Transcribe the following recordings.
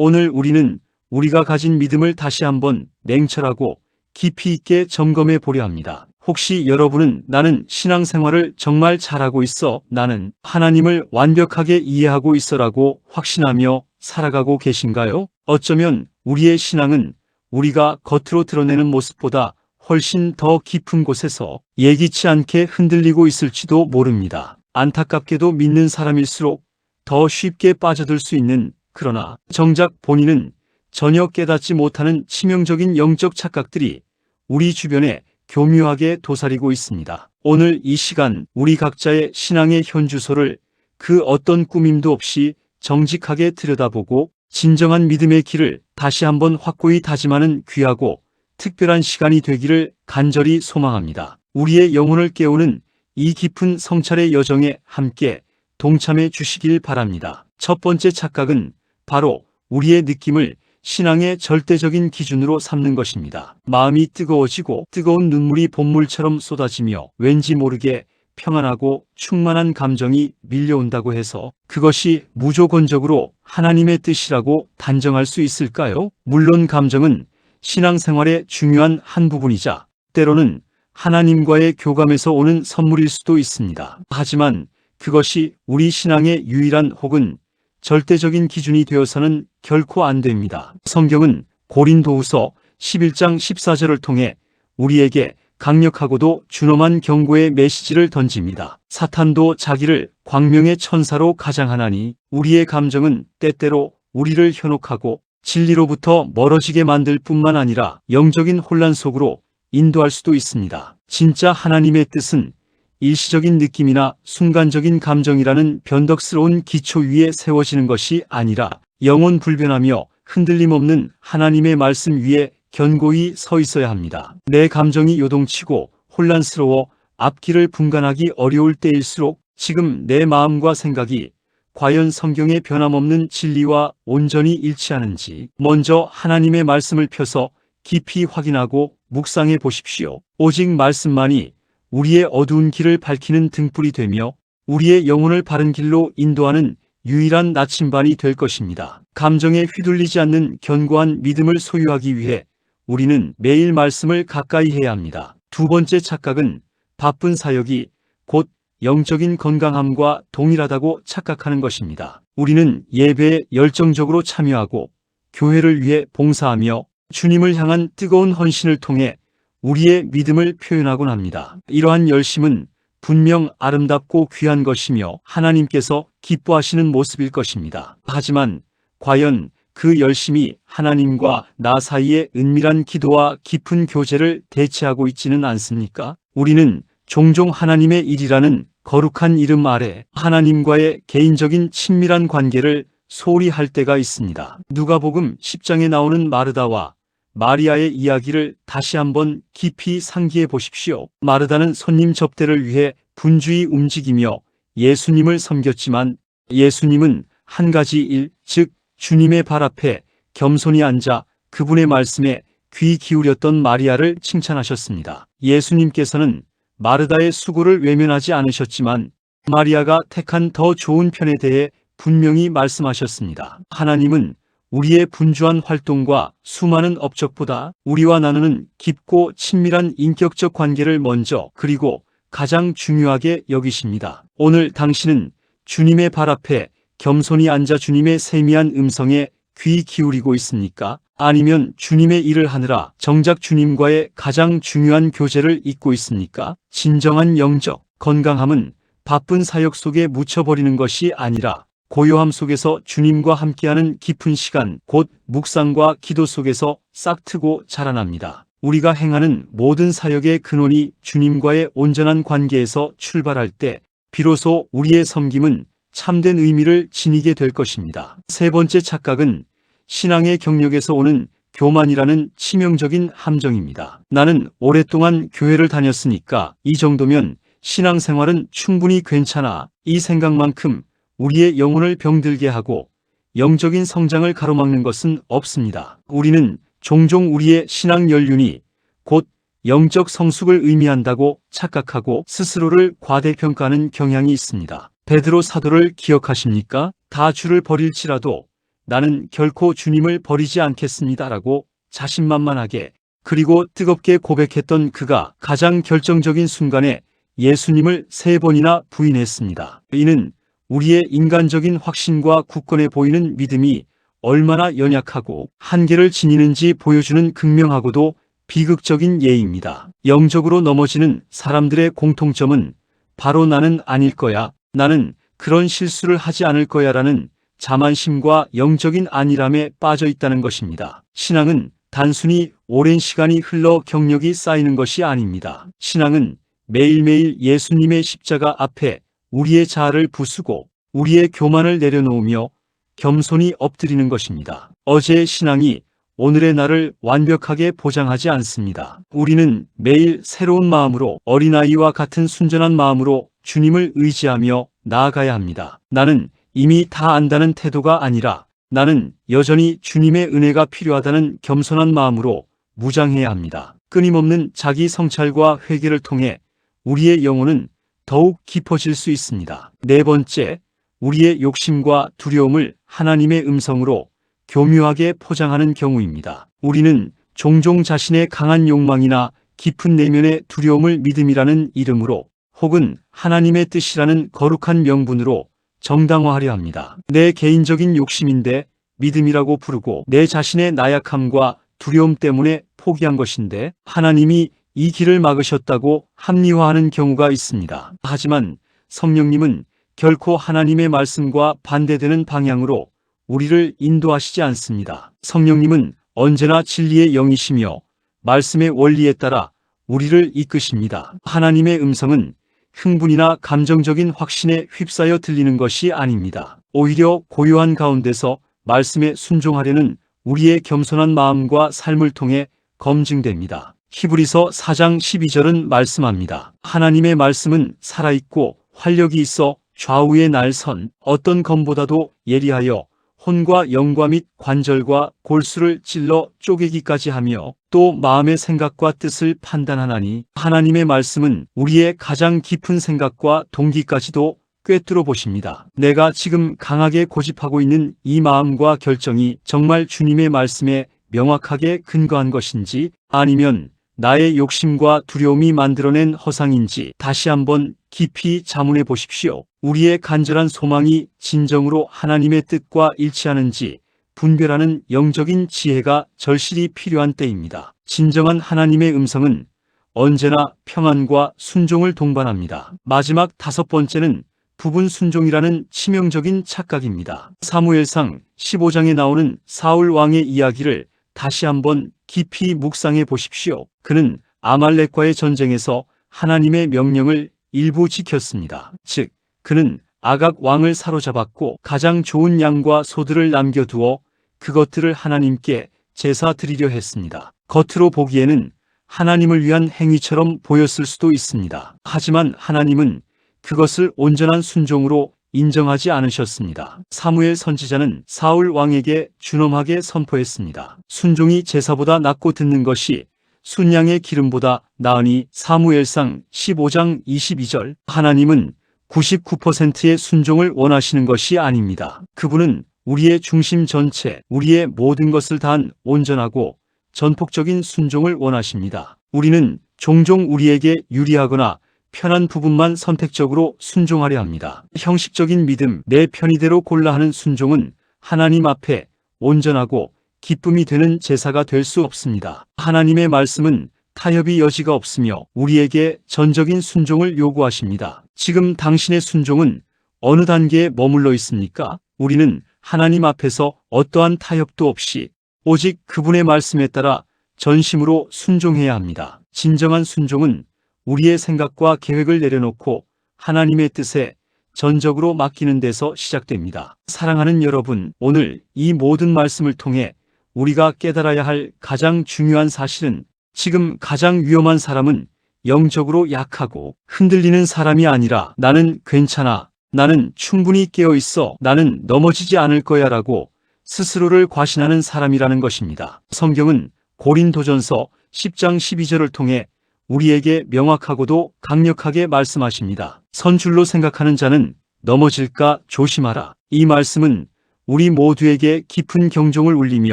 오늘 우리는 우리가 가진 믿음을 다시 한번 냉철하고 깊이 있게 점검해 보려 합니다. 혹시 여러분은 나는 신앙생활을 정말 잘하고 있어, 나는 하나님을 완벽하게 이해하고 있어라고 확신하며 살아가고 계신가요? 어쩌면 우리의 신앙은 우리가 겉으로 드러내는 모습보다 훨씬 더 깊은 곳에서 예기치 않게 흔들리고 있을지도 모릅니다. 안타깝게도 믿는 사람일수록 더 쉽게 빠져들 수 있는, 그러나 정작 본인은 전혀 깨닫지 못하는 치명적인 영적 착각들이 우리 주변에 교묘하게 도사리고 있습니다. 오늘 이 시간 우리 각자의 신앙의 현주소를 그 어떤 꾸밈도 없이 정직하게 들여다보고 진정한 믿음의 길을 다시 한번 확고히 다짐하는 귀하고 특별한 시간이 되기를 간절히 소망합니다. 우리의 영혼을 깨우는 이 깊은 성찰의 여정에 함께 동참해 주시길 바랍니다. 첫 번째 착각은 바로 우리의 느낌을 신앙의 절대적인 기준으로 삼는 것입니다. 마음이 뜨거워지고 뜨거운 눈물이 봇물처럼 쏟아지며 왠지 모르게 평안하고 충만한 감정이 밀려온다고 해서 그것이 무조건적으로 하나님의 뜻이라고 단정할 수 있을까요? 물론 감정은 신앙생활의 중요한 한 부분이자 때로는 하나님과의 교감에서 오는 선물일 수도 있습니다. 하지만 그것이 우리 신앙의 유일한 혹은 절대적인 기준이 되어서는 결코 안 됩니다. 성경은 고린도후서 11장 14절을 통해 우리에게 강력하고도 준엄한 경고의 메시지를 던집니다. 사탄도 자기를 광명의 천사로 가장하나니 우리의 감정은 때때로 우리를 현혹하고 진리로부터 멀어지게 만들 뿐만 아니라 영적인 혼란 속으로 인도할 수도 있습니다. 진짜 하나님의 뜻은 일시적인 느낌이나 순간적인 감정이라는 변덕스러운 기초 위에 세워지는 것이 아니라 영원 불변하며 흔들림 없는 하나님의 말씀 위에 견고히 서 있어야 합니다. 내 감정이 요동치고 혼란스러워 앞길을 분간하기 어려울 때일수록 지금 내 마음과 생각이 과연 성경의 변함없는 진리와 온전히 일치하는지 먼저 하나님의 말씀을 펴서 깊이 확인하고 묵상해 보십시오. 오직 말씀만이 우리의 어두운 길을 밝히는 등불이 되며 우리의 영혼을 바른 길로 인도하는 유일한 나침반이 될 것입니다. 감정에 휘둘리지 않는 견고한 믿음을 소유하기 위해 우리는 매일 말씀을 가까이 해야 합니다. 두 번째 착각은 바쁜 사역이 곧 영적인 건강함과 동일하다고 착각하는 것입니다. 우리는 예배에 열정적으로 참여하고 교회를 위해 봉사하며 주님을 향한 뜨거운 헌신을 통해 우리의 믿음을 표현하곤 합니다. 이러한 열심은 분명 아름답고 귀한 것이며 하나님께서 기뻐하시는 모습일 것입니다. 하지만 과연 그 열심이 하나님과 나 사이의 은밀한 기도와 깊은 교제를 대체하고 있지는 않습니까? 우리는 종종 하나님의 일이라는 거룩한 이름 아래 하나님과의 개인적인 친밀한 관계를 소홀히 할 때가 있습니다. 누가복음 10장에 나오는 마르다와 마리아의 이야기를 다시 한번 깊이 상기해 보십시오. 마르다는 손님 접대를 위해 분주히 움직이며 예수님을 섬겼지만 예수님은 한 가지 일, 즉 주님의 발 앞에 겸손히 앉아 그분의 말씀에 귀 기울였던 마리아를 칭찬하셨습니다. 예수님께서는 마르다의 수고를 외면하지 않으셨지만 마리아가 택한 더 좋은 편에 대해 분명히 말씀하셨습니다. 하나님은 우리의 분주한 활동과 수많은 업적보다 우리와 나누는 깊고 친밀한 인격적 관계를 먼저 그리고 가장 중요하게 여기십니다. 오늘 당신은 주님의 발 앞에 겸손히 앉아 주님의 세미한 음성에 귀 기울이고 있습니까? 아니면 주님의 일을 하느라 정작 주님과의 가장 중요한 교제를 잊고 있습니까? 진정한 영적 건강함은 바쁜 사역 속에 묻혀버리는 것이 아니라 고요함 속에서 주님과 함께하는 깊은 시간, 곧 묵상과 기도 속에서 싹트고 자라납니다. 우리가 행하는 모든 사역의 근원이 주님과의 온전한 관계에서 출발할 때 비로소 우리의 섬김은 참된 의미를 지니게 될 것입니다. 세 번째 착각은 신앙의 경력에서 오는 교만이라는 치명적인 함정입니다. 나는 오랫동안 교회를 다녔으니까 이 정도면 신앙생활은 충분히 괜찮아. 이 생각만큼 우리의 영혼을 병들게 하고 영적인 성장을 가로막는 것은 없습니다. 우리는 종종 우리의 신앙 연륜이 곧 영적 성숙을 의미한다고 착각하고 스스로를 과대평가하는 경향이 있습니다. 베드로 사도를 기억하십니까? 다 주를 버릴지라도 나는 결코 주님을 버리지 않겠습니다라고 자신만만하게 그리고 뜨겁게 고백했던 그가 가장 결정적인 순간에 예수님을 3번이나 부인했습니다. 이는 우리의 인간적인 확신과 굳건해 보이는 믿음이 얼마나 연약하고 한계를 지니는지 보여주는 극명하고도 비극적인 예입니다. 영적으로 넘어지는 사람들의 공통점은 바로 나는 아닐 거야, 나는 그런 실수를 하지 않을 거야 라는 자만심과 영적인 안일함에 빠져 있다는 것입니다. 신앙은 단순히 오랜 시간이 흘러 경력이 쌓이는 것이 아닙니다. 신앙은 매일매일 예수님의 십자가 앞에 우리의 자아를 부수고 우리의 교만을 내려놓으며 겸손히 엎드리는 것입니다. 어제의 신앙이 오늘의 나를 완벽하게 보장하지 않습니다. 우리는 매일 새로운 마음으로 어린아이와 같은 순전한 마음으로 주님을 의지하며 나아가야 합니다. 나는 이미 다 안다는 태도가 아니라 나는 여전히 주님의 은혜가 필요하다는 겸손한 마음으로 무장해야 합니다. 끊임없는 자기 성찰과 회개를 통해 우리의 영혼은 더욱 깊어질 수 있습니다. 4번째, 우리의 욕심과 두려움을 하나님의 음성으로 교묘하게 포장하는 경우입니다. 우리는 종종 자신의 강한 욕망이나 깊은 내면의 두려움을 믿음이라는 이름으로 혹은 하나님의 뜻이라는 거룩한 명분으로 정당화하려 합니다. 내 개인적인 욕심인데 믿음이라고 부르고 내 자신의 나약함과 두려움 때문에 포기한 것인데 하나님이 이 길을 막으셨다고 합리화하는 경우가 있습니다. 하지만 성령님은 결코 하나님의 말씀과 반대되는 방향으로 우리를 인도하시지 않습니다. 성령님은 언제나 진리의 영이시며 말씀의 원리에 따라 우리를 이끄십니다. 하나님의 음성은 흥분이나 감정적인 확신에 휩싸여 들리는 것이 아닙니다. 오히려 고요한 가운데서 말씀에 순종하려는 우리의 겸손한 마음과 삶을 통해 검증됩니다. 히브리서 4장 12절은 말씀합니다. 하나님의 말씀은 살아있고 활력이 있어 좌우에 날 선 어떤 검보다도 예리하여 혼과 영과 및 관절과 골수를 찔러 쪼개기까지 하며 또 마음의 생각과 뜻을 판단하나니 하나님의 말씀은 우리의 가장 깊은 생각과 동기까지도 꿰뚫어 보십니다. 내가 지금 강하게 고집하고 있는 이 마음과 결정이 정말 주님의 말씀에 명확하게 근거한 것인지 아니면 나의 욕심과 두려움이 만들어낸 허상인지 다시 한번 깊이 자문해 보십시오. 우리의 간절한 소망이 진정으로 하나님의 뜻과 일치하는지 분별하는 영적인 지혜가 절실히 필요한 때입니다. 진정한 하나님의 음성은 언제나 평안과 순종을 동반합니다. 마지막 5번째는 부분 순종이라는 치명적인 착각입니다. 사무엘상 15장에 나오는 사울 왕의 이야기를 다시 한번 깊이 묵상해 보십시오. 그는 아말렉과의 전쟁에서 하나님의 명령을 일부 지켰습니다. 즉, 그는 아각 왕을 사로잡았고 가장 좋은 양과 소들을 남겨두어 그것들을 하나님께 제사 드리려 했습니다. 겉으로 보기에는 하나님을 위한 행위처럼 보였을 수도 있습니다. 하지만 하나님은 그것을 온전한 순종으로 인정하지 않으셨습니다. 사무엘 선지자는 사울 왕에게 준엄하게 선포했습니다. 순종이 제사보다 낫고 듣는 것이 순양의 기름보다 나으니 사무엘상 15장 22절. 하나님은 99%의 순종을 원하시는 것이 아닙니다. 그분은 우리의 중심 전체, 우리의 모든 것을 다한 온전하고 전폭적인 순종을 원하십니다. 우리는 종종 우리에게 유리하거나 편한 부분만 선택적으로 순종하려 합니다. 형식적인 믿음, 내 편의대로 골라 하는 순종은 하나님 앞에 온전하고 기쁨이 되는 제사가 될 수 없습니다. 하나님의 말씀은 타협의 여지가 없으며 우리에게 전적인 순종을 요구하십니다. 지금 당신의 순종은 어느 단계에 머물러 있습니까? 우리는 하나님 앞에서 어떠한 타협도 없이 오직 그분의 말씀에 따라 전심으로 순종해야 합니다. 진정한 순종은 우리의 생각과 계획을 내려놓고 하나님의 뜻에 전적으로 맡기는 데서 시작됩니다. 사랑하는 여러분, 오늘 이 모든 말씀을 통해 우리가 깨달아야 할 가장 중요한 사실은 지금 가장 위험한 사람은 영적으로 약하고 흔들리는 사람이 아니라 나는 괜찮아, 나는 충분히 깨어 있어, 나는 넘어지지 않을 거야 라고 스스로를 과신하는 사람이라는 것입니다. 성경은 고린도전서 10장 12절을 통해 우리에게 명확하고도 강력하게 말씀하십니다. 선줄로 생각하는 자는 넘어질까 조심하라. 이 말씀은 우리 모두에게 깊은 경종을 울리며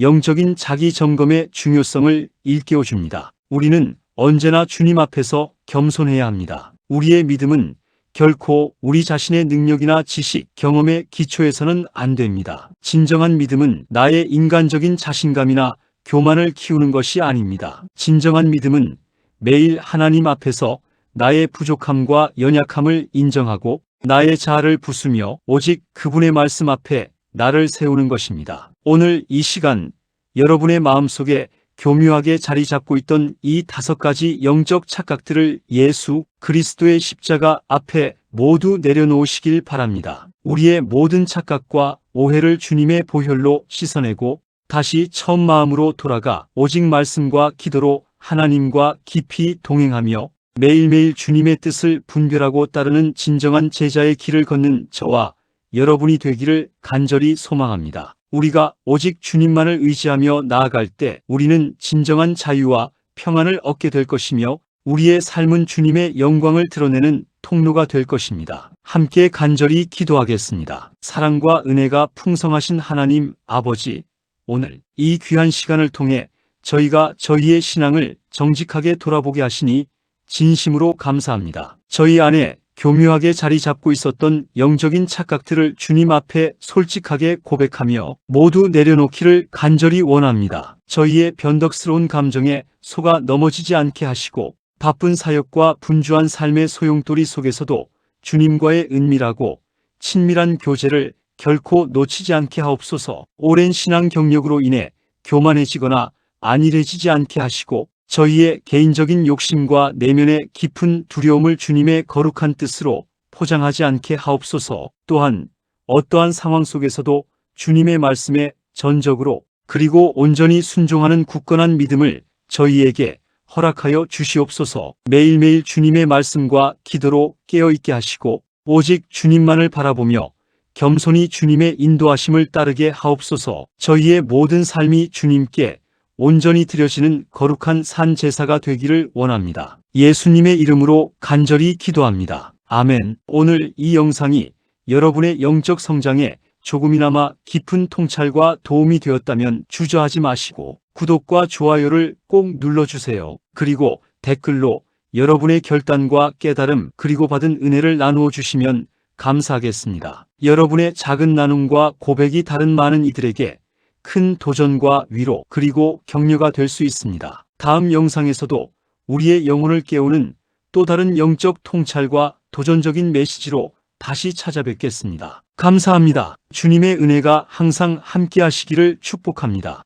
영적인 자기 점검의 중요성을 일깨워 줍니다. 우리는 언제나 주님 앞에서 겸손해야 합니다. 우리의 믿음은 결코 우리 자신의 능력이나 지식, 경험의 기초에서는 안 됩니다. 진정한 믿음은 나의 인간적인 자신감이나 교만을 키우는 것이 아닙니다. 진정한 믿음은 매일 하나님 앞에서 나의 부족함과 연약함을 인정하고 나의 자아를 부수며 오직 그분의 말씀 앞에 나를 세우는 것입니다. 오늘 이 시간 여러분의 마음속에 교묘하게 자리 잡고 있던 이 5가지 영적 착각들을 예수 그리스도의 십자가 앞에 모두 내려놓으시길 바랍니다. 우리의 모든 착각과 오해를 주님의 보혈로 씻어내고 다시 처음 마음으로 돌아가 오직 말씀과 기도로 하나님과 깊이 동행하며 매일매일 주님의 뜻을 분별하고 따르는 진정한 제자의 길을 걷는 저와 여러분이 되기를 간절히 소망합니다. 우리가 오직 주님만을 의지하며 나아갈 때 우리는 진정한 자유와 평안을 얻게 될 것이며 우리의 삶은 주님의 영광을 드러내는 통로가 될 것입니다. 함께 간절히 기도하겠습니다. 사랑과 은혜가 풍성하신 하나님 아버지, 오늘 이 귀한 시간을 통해 저희가 저희의 신앙을 정직하게 돌아보게 하시니 진심으로 감사합니다. 저희 안에 교묘하게 자리 잡고 있었던 영적인 착각들을 주님 앞에 솔직하게 고백하며 모두 내려놓기를 간절히 원합니다. 저희의 변덕스러운 감정에 속아 넘어지지 않게 하시고 바쁜 사역과 분주한 삶의 소용돌이 속에서도 주님과의 은밀하고 친밀한 교제를 결코 놓치지 않게 하옵소서. 오랜 신앙 경력으로 인해 교만해지거나 안일해지지 않게 하시고 저희의 개인적인 욕심과 내면의 깊은 두려움을 주님의 거룩한 뜻으로 포장하지 않게 하옵소서. 또한 어떠한 상황 속에서도 주님의 말씀에 전적으로 그리고 온전히 순종하는 굳건한 믿음을 저희에게 허락하여 주시옵소서. 매일매일 주님의 말씀과 기도로 깨어있게 하시고 오직 주님만을 바라보며 겸손히 주님의 인도하심을 따르게 하옵소서. 저희의 모든 삶이 주님께 온전히 드려지는 거룩한 산 제사가 되기를 원합니다. 예수님의 이름으로 간절히 기도합니다. 아멘. 오늘 이 영상이 여러분의 영적 성장에 조금이나마 깊은 통찰과 도움이 되었다면 주저하지 마시고 구독과 좋아요를 꼭 눌러주세요. 그리고 댓글로 여러분의 결단과 깨달음 그리고 받은 은혜를 나누어 주시면 감사하겠습니다. 여러분의 작은 나눔과 고백이 다른 많은 이들에게 큰 도전과 위로 그리고 격려가 될 수 있습니다. 다음 영상에서도 우리의 영혼을 깨우는 또 다른 영적 통찰과 도전적인 메시지로 다시 찾아뵙겠습니다. 감사합니다. 주님의 은혜가 항상 함께 하시기를 축복합니다.